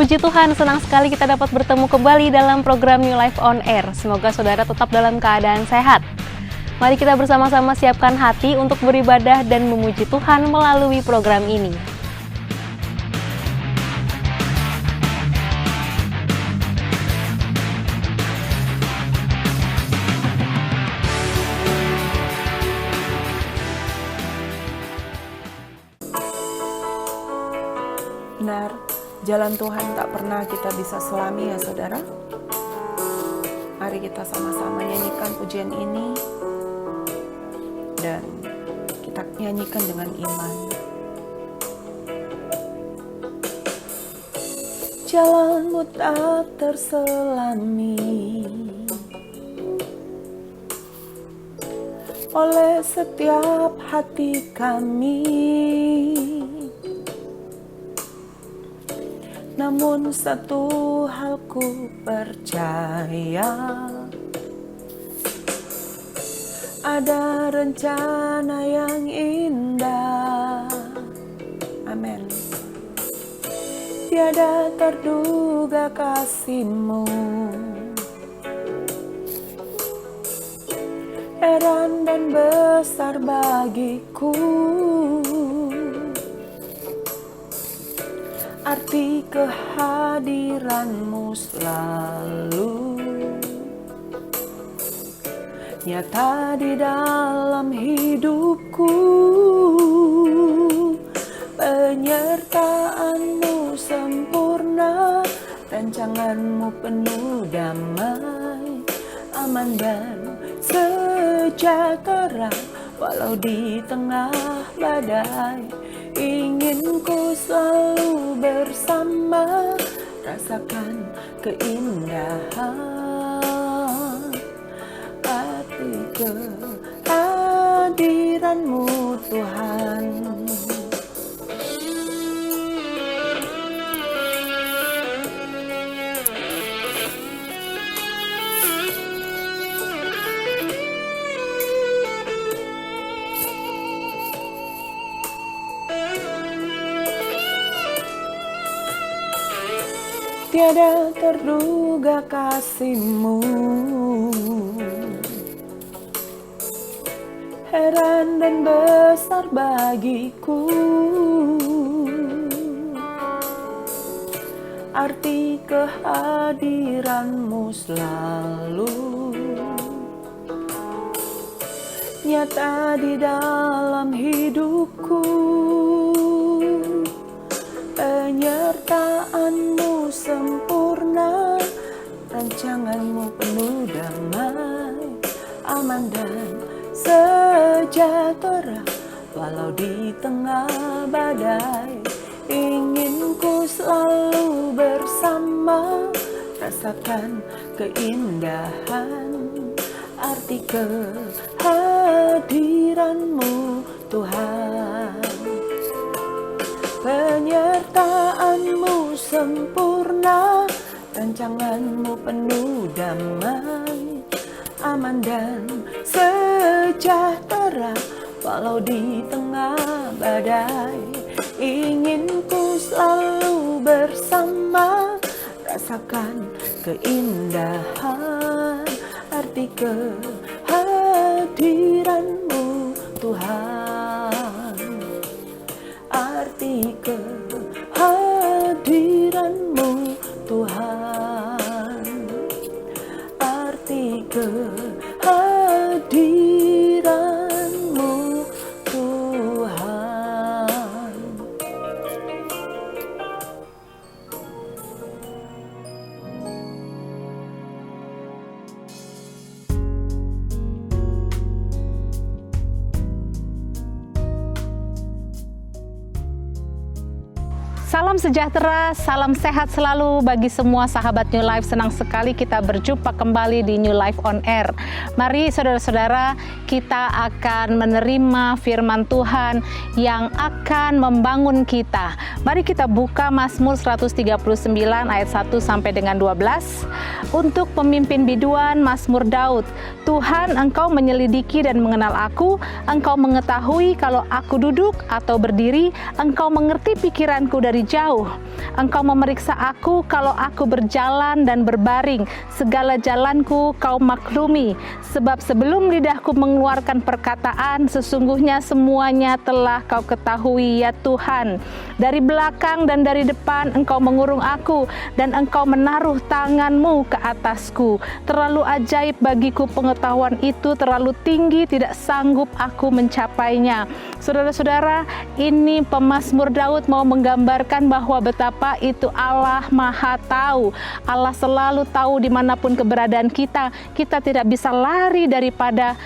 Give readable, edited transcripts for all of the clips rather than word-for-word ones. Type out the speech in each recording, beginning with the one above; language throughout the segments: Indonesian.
Puji Tuhan, senang sekali kita dapat bertemu kembali dalam program New Life on Air. Semoga saudara tetap dalam keadaan sehat. Mari kita bersama-sama siapkan hati untuk beribadah dan memuji Tuhan melalui program ini. Benar, jalan Tuhan tak pernah kita bisa selami ya saudara. Mari kita sama-sama nyanyikan pujian ini dan kita nyanyikan dengan iman. Jalanmu tak terselami oleh setiap hati kami. Namun satu hal ku percaya, ada rencana yang indah. Amin. Tiada terduga kasih-Mu, heran dan besar bagiku. Arti kehadiran-Mu selalu nyata di dalam hidupku. Penyertaan-Mu sempurna, rancangan-Mu penuh damai, aman dan sejahtera. Walau di tengah badai, ingin ku selalu bersama, rasakan keindahan arti kehadiran-Mu Tuhan. Tiada terduga kasih-Mu, heran dan besar bagiku. Arti kehadiran-Mu selalu nyata di dalam hidupku. Penyertaan-Mu sempurna, rancangan-Mu penuh damai, aman dan sejahtera. Walau di tengah badai, ingin ku selalu bersama, rasakan keindahan arti kehadiran-Mu Tuhan. Penyertaan-Mu sempurna, rancangan-Mu penuh damai, aman dan sejahtera. Walau di tengah badai, ingin ku selalu bersama, rasakan keindahan arti kehadiran-Mu Tuhan. Arti kehadiran-Mu Tuhan. Arti kehadiran-Mu Tuhan. Salam sejahtera, salam sehat selalu bagi semua sahabat New Life. Senang sekali kita berjumpa kembali di New Life on Air. Mari saudara-saudara, kita akan menerima firman Tuhan yang akan membangun kita. Mari kita buka Mazmur 139 ayat 1 sampai dengan 12. Untuk pemimpin biduan, Mazmur Daud. Tuhan, Engkau menyelidiki dan mengenal aku, Engkau mengetahui kalau aku duduk atau berdiri, Engkau mengerti pikiranku dari dari jauh. Engkau memeriksa aku kalau aku berjalan dan berbaring. Segala jalanku kau maklumi. Sebab sebelum lidahku mengeluarkan perkataan, sesungguhnya semuanya telah kau ketahui ya Tuhan. Dari belakang dan dari depan engkau mengurung aku, dan engkau menaruh tanganmu ke atasku. Terlalu ajaib bagiku pengetahuan itu, terlalu tinggi, tidak sanggup aku mencapainya. Saudara-saudara, ini pemazmur Daud mau menggambarkan bahwa betapa itu Allah Maha Tahu. Allah selalu tahu dimanapun keberadaan kita. Kita tidak bisa lari daripada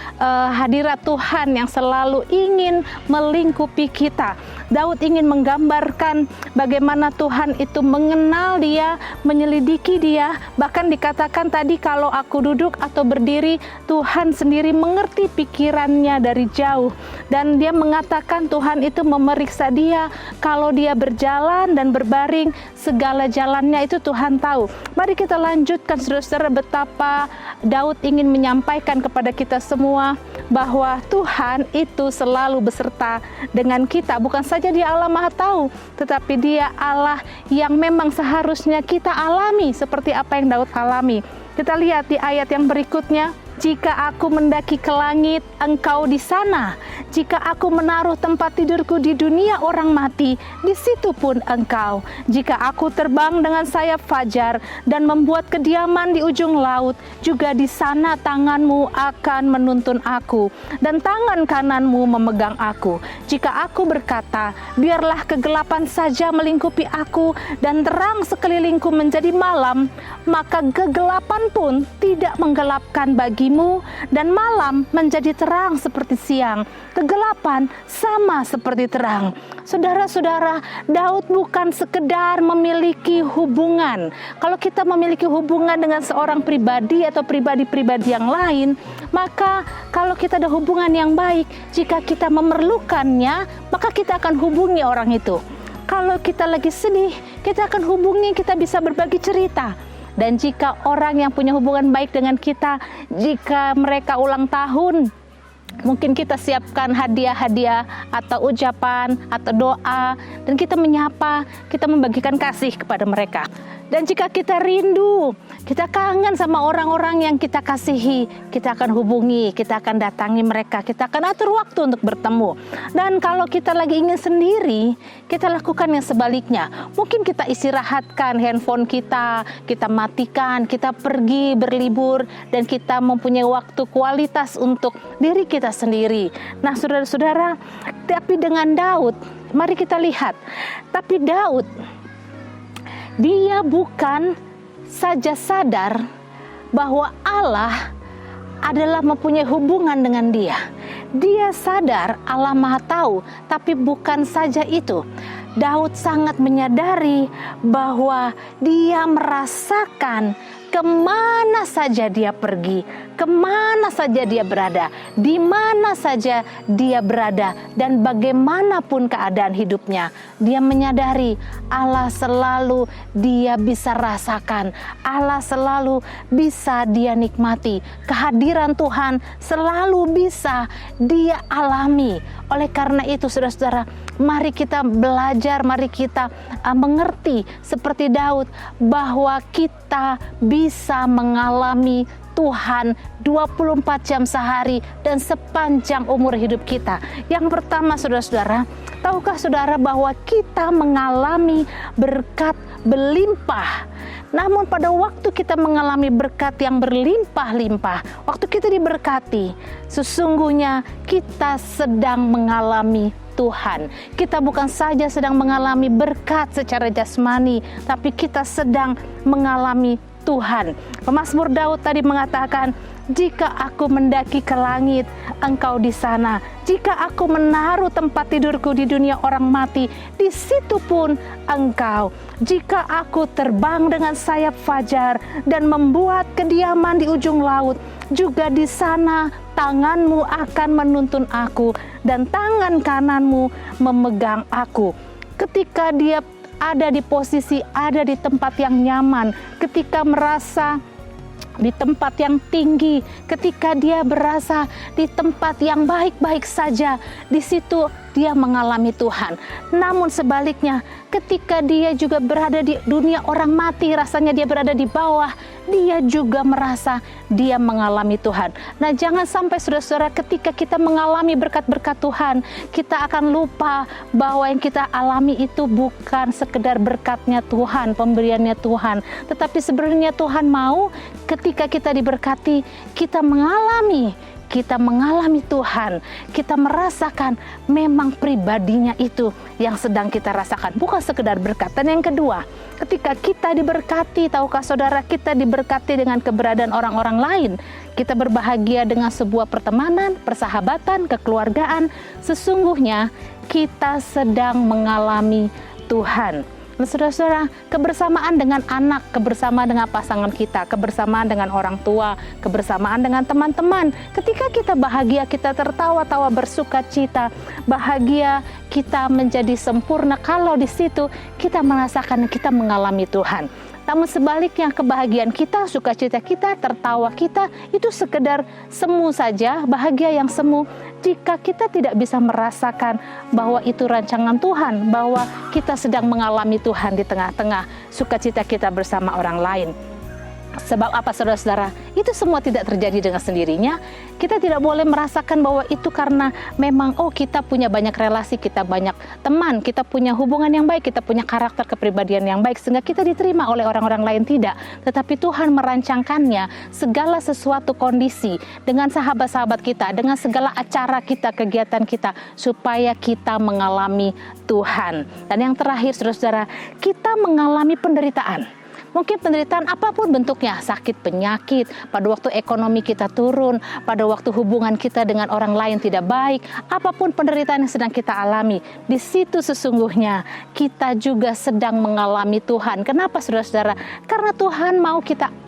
hadirat Tuhan yang selalu ingin melingkupi kita. Daud ingin menggambarkan bagaimana Tuhan itu mengenal dia, menyelidiki dia. Bahkan dikatakan tadi, kalau aku duduk atau berdiri, Tuhan sendiri mengerti pikirannya dari jauh. Dan dia mengatakan Tuhan itu memeriksa dia. Kalau dia berjalan dan berbaring, segala jalannya itu Tuhan tahu. Mari kita lanjutkan, saudara-saudara, betapa Daud ingin menyampaikan kepada kita semua bahwa Tuhan itu selalu beserta dengan kita. Bukan saja Dia Allah Maha Tahu, tetapi Dia Allah yang memang seharusnya kita alami seperti apa yang Daud alami. Kita lihat di ayat yang berikutnya. Jika aku mendaki ke langit, engkau di sana. Jika aku menaruh tempat tidurku di dunia orang mati, di situ pun engkau. Jika aku terbang dengan sayap fajar dan membuat kediaman di ujung laut, juga di sana tanganmu akan menuntun aku, dan tangan kananmu memegang aku. Jika aku berkata, biarlah kegelapan saja melingkupi aku, dan terang sekelilingku menjadi malam, maka kegelapan pun tidak menggelapkan bagimu, dan malam menjadi terang seperti siang. Kegelapan sama seperti terang. Saudara-saudara, Daud bukan sekedar memiliki hubungan. Kalau kita memiliki hubungan dengan seorang pribadi atau pribadi-pribadi yang lain, maka kalau kita ada hubungan yang baik, jika kita memerlukannya, maka kita akan hubungi orang itu. Kalau kita lagi sedih, kita akan hubungi, kita bisa berbagi cerita. Dan jika orang yang punya hubungan baik dengan kita, jika mereka ulang tahun, mungkin kita siapkan hadiah-hadiah atau ucapan atau doa, dan kita menyapa, kita membagikan kasih kepada mereka. Dan jika kita rindu, kita kangen sama orang-orang yang kita kasihi, kita akan hubungi, kita akan datangi mereka, kita akan atur waktu untuk bertemu. Dan kalau kita lagi ingin sendiri, kita lakukan yang sebaliknya. Mungkin kita istirahatkan handphone kita matikan, kita pergi berlibur, dan kita mempunyai waktu kualitas untuk diri kita sendiri. Nah, saudara-saudara, tapi dengan Daud, mari kita lihat. Tapi Daud, dia bukan saja sadar bahwa Allah adalah mempunyai hubungan dengan dia. Dia sadar Allah Maha Tahu, tapi bukan saja itu. Daud sangat menyadari bahwa dia merasakan kemana saja dia pergi, kemana saja dia berada, di mana saja dia berada, dan bagaimanapun keadaan hidupnya, dia menyadari Allah selalu dia bisa rasakan, Allah selalu bisa dia nikmati, kehadiran Tuhan selalu bisa dia alami. Oleh karena itu, saudara-saudara, mari kita belajar, mari kita mengerti seperti Daud bahwa kita bisa mengalami Tuhan 24 jam sehari dan sepanjang umur hidup kita. Yang pertama, saudara-saudara, tahukah saudara bahwa kita mengalami berkat berlimpah? Namun pada waktu kita mengalami berkat yang berlimpah-limpah, waktu kita diberkati, sesungguhnya kita sedang mengalami Tuhan. Kita bukan saja sedang mengalami berkat secara jasmani, tapi kita sedang mengalami Tuhan. Pemazmur Daud tadi mengatakan, jika aku mendaki ke langit, engkau di sana. Jika aku menaruh tempat tidurku di dunia orang mati, di situ pun engkau. Jika aku terbang dengan sayap fajar dan membuat kediaman di ujung laut, juga di sana tanganmu akan menuntun aku, dan tangan kananmu memegang aku. Ketika dia ada di posisi, ada di tempat yang nyaman, ketika merasa di tempat yang tinggi, ketika dia berasa di tempat yang baik-baik saja, di situ dia mengalami Tuhan. Namun sebaliknya, ketika dia juga berada di dunia orang mati, rasanya dia berada di bawah, dia juga merasa dia mengalami Tuhan. Nah, jangan sampai saudara-saudara ketika kita mengalami berkat-berkat Tuhan, kita akan lupa bahwa yang kita alami itu bukan sekedar berkatnya Tuhan, pemberiannya Tuhan, tetapi sebenarnya Tuhan mau ketika kita diberkati, kita mengalami Tuhan, kita merasakan memang pribadinya itu yang sedang kita rasakan, bukan sekedar berkat. Dan yang kedua, ketika kita diberkati, tahukah saudara, kita diberkati dengan keberadaan orang-orang lain. Kita berbahagia dengan sebuah pertemanan, persahabatan, kekeluargaan. Sesungguhnya kita sedang mengalami Tuhan. Nah, saudara-saudara, kebersamaan dengan anak, kebersamaan dengan pasangan kita, kebersamaan dengan orang tua, kebersamaan dengan teman-teman. Ketika kita bahagia, kita tertawa-tawa bersuka cita, bahagia, kita menjadi sempurna kalau di situ kita merasakan kita mengalami Tuhan. Namun sebaliknya, kebahagiaan kita, sukacita kita, tertawa kita, itu sekedar semu saja, bahagia yang semu. Jika kita tidak bisa merasakan bahwa itu rancangan Tuhan, bahwa kita sedang mengalami Tuhan di tengah-tengah sukacita kita bersama orang lain. Sebab apa, saudara-saudara? Itu semua tidak terjadi dengan sendirinya. Kita tidak boleh merasakan bahwa itu karena memang kita punya banyak relasi, kita banyak teman, kita punya hubungan yang baik, kita punya karakter kepribadian yang baik sehingga kita diterima oleh orang-orang lain, tidak. Tetapi Tuhan merancangkannya segala sesuatu kondisi dengan sahabat-sahabat kita, dengan segala acara kita, kegiatan kita, supaya kita mengalami Tuhan. Dan yang terakhir, saudara-saudara, kita mengalami penderitaan. Mungkin penderitaan apapun bentuknya, sakit, penyakit, pada waktu ekonomi kita turun, pada waktu hubungan kita dengan orang lain tidak baik, apapun penderitaan yang sedang kita alami, di situ sesungguhnya kita juga sedang mengalami Tuhan. Kenapa, saudara-saudara? Karena Tuhan mau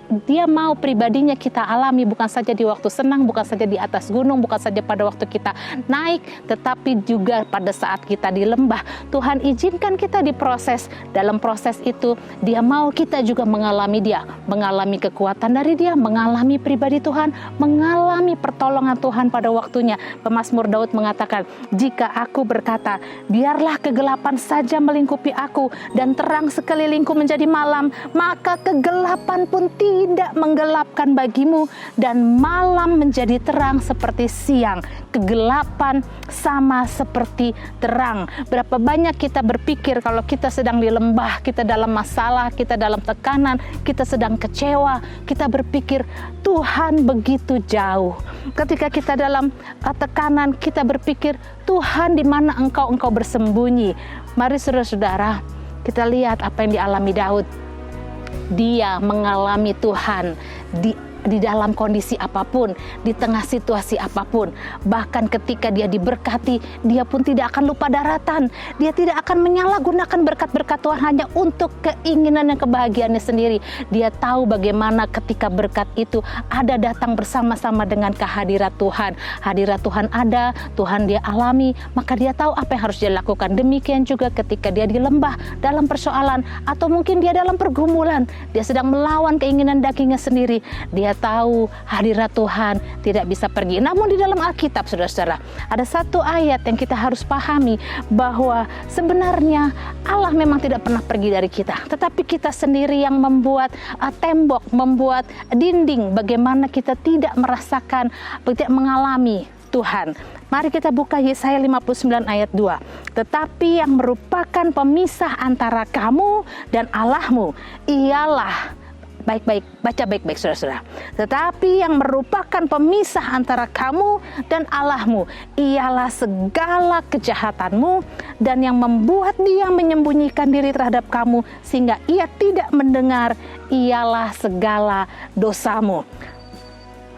Dia mau pribadinya kita alami, bukan saja di waktu senang, bukan saja di atas gunung, bukan saja pada waktu kita naik, tetapi juga pada saat kita di lembah. Tuhan izinkan kita diproses. Dalam proses itu, Dia mau kita juga mengalami Dia, mengalami kekuatan dari Dia, mengalami pribadi Tuhan, mengalami pertolongan Tuhan pada waktunya. Pemazmur Daud mengatakan, jika aku berkata, biarlah kegelapan saja melingkupi aku, dan terang sekelilingku menjadi malam, maka kegelapan pun tidak menggelapkan bagimu, dan malam menjadi terang seperti siang. Kegelapan sama seperti terang. Berapa banyak kita berpikir kalau kita sedang di lembah, kita dalam masalah, kita dalam tekanan, kita sedang kecewa, kita berpikir Tuhan begitu jauh. Ketika kita dalam tekanan, kita berpikir Tuhan di mana engkau bersembunyi. Mari saudara-saudara, kita lihat apa yang dialami Daud. Dia mengalami Tuhan di dalam kondisi apapun, di tengah situasi apapun. Bahkan ketika dia diberkati, dia pun tidak akan lupa daratan. Dia tidak akan menyalahgunakan berkat-berkat Tuhan hanya untuk keinginan dan kebahagiaannya sendiri. Dia tahu bagaimana ketika berkat itu ada datang bersama-sama dengan kehadirat Tuhan. Hadirat Tuhan ada, Tuhan dia alami, maka dia tahu apa yang harus dia lakukan. Demikian juga ketika dia di lembah dalam persoalan, atau mungkin dia dalam pergumulan, dia sedang melawan keinginan dagingnya sendiri. Dia tahu hadirat Tuhan tidak bisa pergi. Namun di dalam Alkitab, saudara-saudara, ada satu ayat yang kita harus pahami, bahwa sebenarnya Allah memang tidak pernah pergi dari kita, tetapi kita sendiri yang membuat tembok, membuat dinding, bagaimana kita tidak merasakan, tidak mengalami Tuhan. Mari kita buka Yesaya 59 ayat 2. Tetapi yang merupakan pemisah antara kamu dan Allahmu ialah, baik-baik, baca baik-baik saudara-saudara. Tetapi yang merupakan pemisah antara kamu dan Allahmu ialah segala kejahatanmu, dan yang membuat dia menyembunyikan diri terhadap kamu sehingga ia tidak mendengar ialah segala dosamu.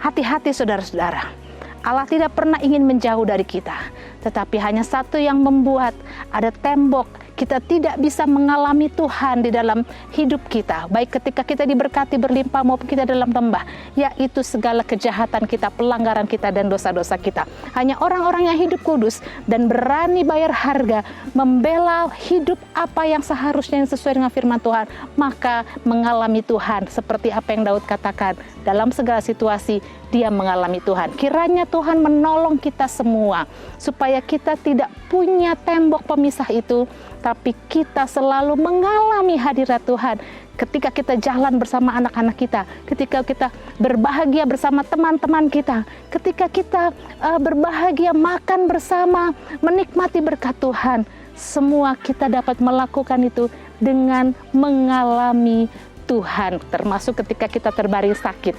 Hati-hati saudara-saudara. Allah tidak pernah ingin menjauh dari kita, tetapi hanya satu yang membuat ada tembok. Kita tidak bisa mengalami Tuhan di dalam hidup kita, baik ketika kita diberkati berlimpah maupun kita dalam lembah, yaitu segala kejahatan kita, pelanggaran kita, dan dosa-dosa kita. Hanya orang-orang yang hidup kudus dan berani bayar harga, membela hidup apa yang seharusnya yang sesuai dengan firman Tuhan, maka mengalami Tuhan seperti apa yang Daud katakan. dalam segala situasi dia mengalami Tuhan. Kiranya Tuhan menolong kita semua supaya kita tidak punya tembok pemisah itu, tapi kita selalu mengalami hadirat Tuhan. Ketika kita jalan bersama anak-anak kita, ketika kita berbahagia bersama teman-teman kita, ketika kita berbahagia makan bersama, menikmati berkat Tuhan, semua kita dapat melakukan itu dengan mengalami Tuhan, termasuk ketika kita terbaring sakit,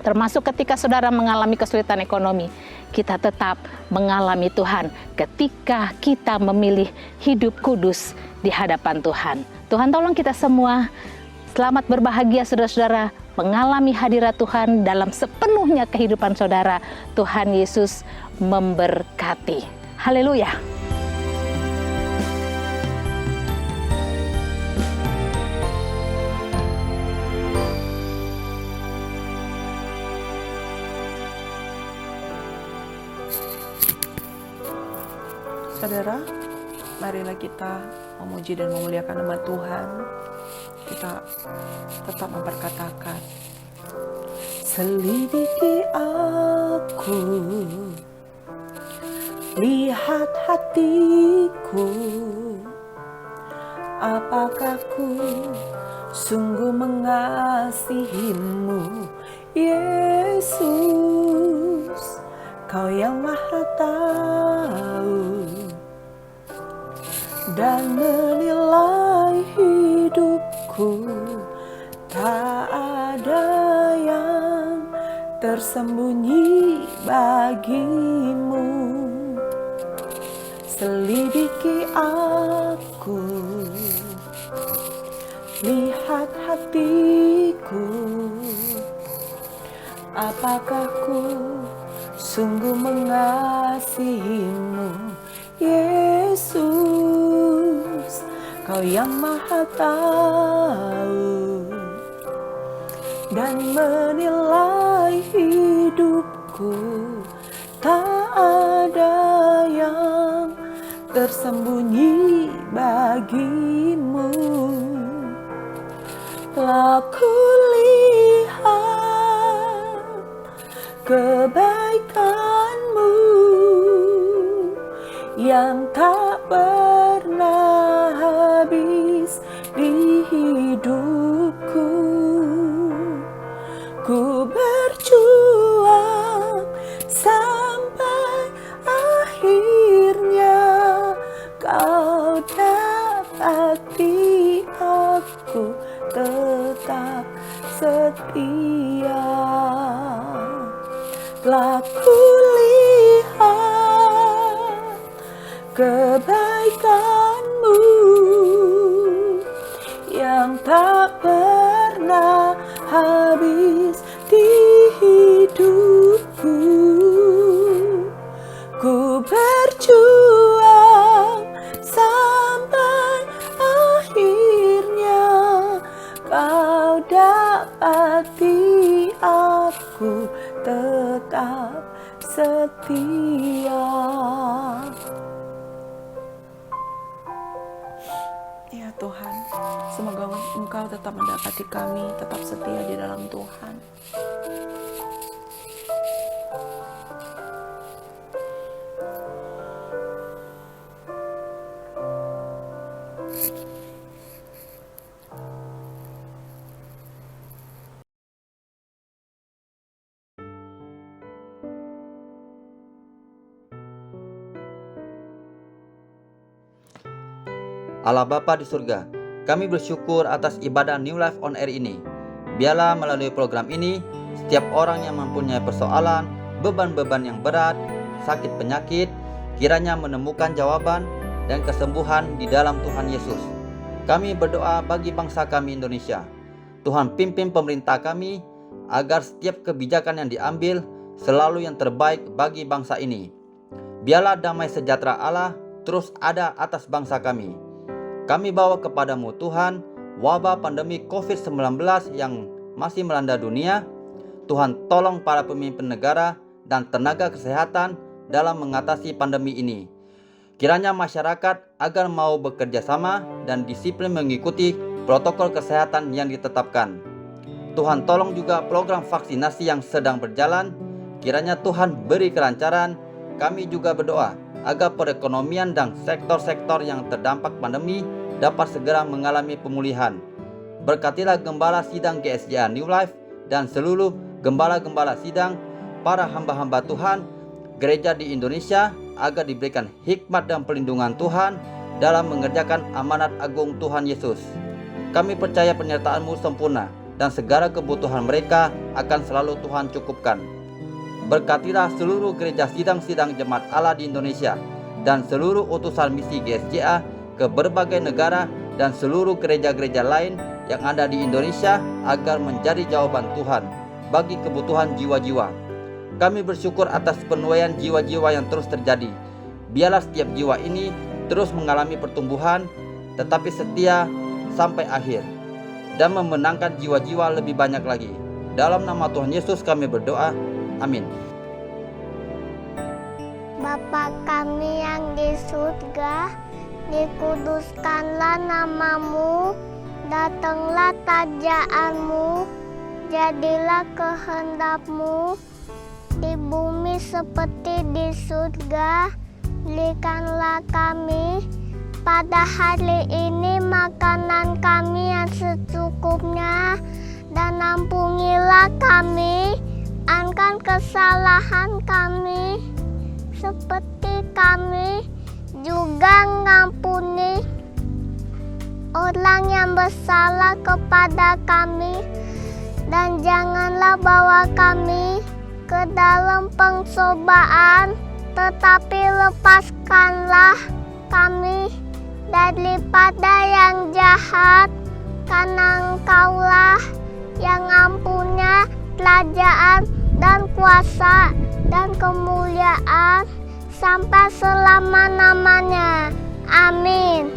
termasuk ketika saudara mengalami kesulitan ekonomi, kita tetap mengalami Tuhan ketika kita memilih hidup kudus di hadapan Tuhan. Tuhan tolong kita semua, selamat berbahagia saudara-saudara, mengalami hadirat Tuhan dalam sepenuhnya kehidupan saudara. Tuhan Yesus memberkati. Haleluya. Saudara, marilah kita memuji dan memuliakan nama Tuhan. Kita tetap memperkatakan, selidiki aku, lihat hatiku, apakah ku sungguh mengasihimu, Yesus, Kau yang Maha Tahu dan menilai hidupku, tak ada yang tersembunyi bagimu. Selidiki aku, lihat hatiku, apakah ku sungguh mengasihimu, Yesus, Kau yang Maha Tahu dan menilai hidupku, tak ada yang tersembunyi bagimu. Telah kulihat kebaikan-Mu yang tak pernah habis di hidupku. Ku berjuang sampai akhirnya Kau dapati aku tetap setia. Telah kulihat kebaikan-Mu yang tak pernah habis di hidupku. Ku berjuang sampai akhirnya Kau dapati aku tetap setia. Ya Tuhan, semoga Engkau tetap mendapati kami tetap setia di dalam Tuhan. Allah Bapa di surga, kami bersyukur atas ibadah New Life on Air ini. Biarlah melalui program ini, setiap orang yang mempunyai persoalan, beban-beban yang berat, sakit penyakit, kiranya menemukan jawaban dan kesembuhan di dalam Tuhan Yesus. Kami berdoa bagi bangsa kami Indonesia. Tuhan pimpin pemerintah kami, agar setiap kebijakan yang diambil selalu yang terbaik bagi bangsa ini. Biarlah damai sejahtera Allah terus ada atas bangsa kami. Kami bawa kepadamu Tuhan, wabah pandemi COVID-19 yang masih melanda dunia. Tuhan tolong para pemimpin negara dan tenaga kesehatan dalam mengatasi pandemi ini. Kiranya masyarakat agar mau bekerja sama dan disiplin mengikuti protokol kesehatan yang ditetapkan. Tuhan tolong juga program vaksinasi yang sedang berjalan. Kiranya Tuhan beri kelancaran. Kami juga berdoa agar perekonomian dan sektor-sektor yang terdampak pandemi dapat segera mengalami pemulihan. Berkatilah Gembala Sidang GSJA New Life dan seluruh gembala-gembala sidang, para hamba-hamba Tuhan, gereja di Indonesia, agar diberikan hikmat dan perlindungan Tuhan dalam mengerjakan amanat agung Tuhan Yesus. Kami percaya penyertaan-Mu sempurna dan segala kebutuhan mereka akan selalu Tuhan cukupkan. Berkatilah seluruh gereja sidang-sidang jemaat Allah di Indonesia dan seluruh utusan misi GSJA ke berbagai negara dan seluruh gereja-gereja lain yang ada di Indonesia agar menjadi jawaban Tuhan bagi kebutuhan jiwa-jiwa. Kami bersyukur atas penuaian jiwa-jiwa yang terus terjadi. Biarlah setiap jiwa ini terus mengalami pertumbuhan, tetapi setia sampai akhir, dan memenangkan jiwa-jiwa lebih banyak lagi. Dalam nama Tuhan Yesus kami berdoa. Amin. Bapa kami yang di surga, dikuduskanlah namamu, datanglah kerajaan-Mu, jadilah kehendak-Mu di bumi seperti di surga. Berikanlah kami pada hari ini makanan kami yang secukupnya, dan ampunilah kami akan kesalahan kami, seperti kami juga mengampuni orang yang bersalah kepada kami, dan janganlah bawa kami ke dalam pencobaan, tetapi lepaskanlah kami daripada yang jahat, karena Engkaulah yang mempunyai kerajaan dan kuasa dan kemuliaan sampai selama-lamanya. Amin.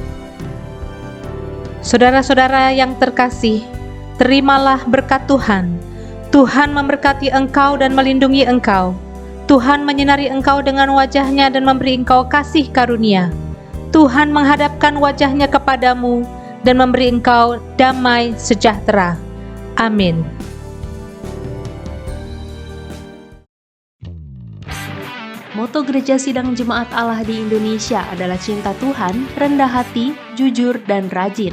Saudara-saudara yang terkasih, terimalah berkat Tuhan. Tuhan memberkati engkau dan melindungi engkau. Tuhan menyinari engkau dengan wajah-Nya dan memberi engkau kasih karunia. Tuhan menghadapkan wajah-Nya kepadamu dan memberi engkau damai sejahtera. Amin. Moto Gereja Sidang Jemaat Allah di Indonesia adalah cinta Tuhan, rendah hati, jujur, dan rajin.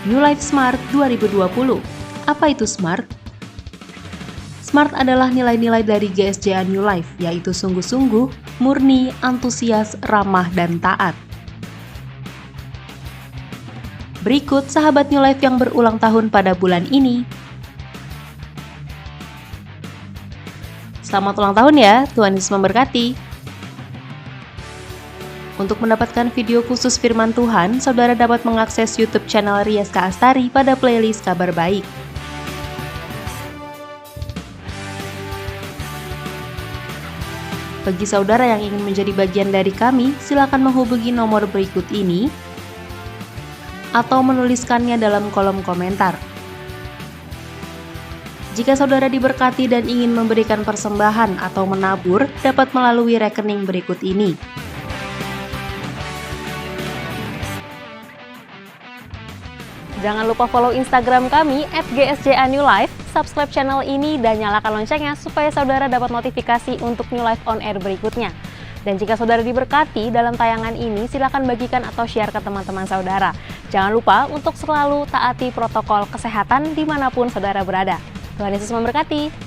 New Life Smart 2020. Apa itu Smart? Smart adalah nilai-nilai dari GSJA New Life, yaitu sungguh-sungguh, murni, antusias, ramah, dan taat. Berikut sahabat New Life yang berulang tahun pada bulan ini. Selamat ulang tahun ya, Tuhan Yesus memberkati. Untuk mendapatkan video khusus firman Tuhan, saudara dapat mengakses YouTube channel Riaska Astari pada playlist Kabar Baik. Bagi saudara yang ingin menjadi bagian dari kami, silakan menghubungi nomor berikut ini atau menuliskannya dalam kolom komentar. Jika saudara diberkati dan ingin memberikan persembahan atau menabur, dapat melalui rekening berikut ini. Jangan lupa follow Instagram kami @gsjanewlife, subscribe channel ini dan nyalakan loncengnya supaya saudara dapat notifikasi untuk New Life on Air berikutnya. Dan jika saudara diberkati dalam tayangan ini, silakan bagikan atau share ke teman-teman saudara. Jangan lupa untuk selalu taati protokol kesehatan dimanapun saudara berada. Tuhan Yesus memberkati.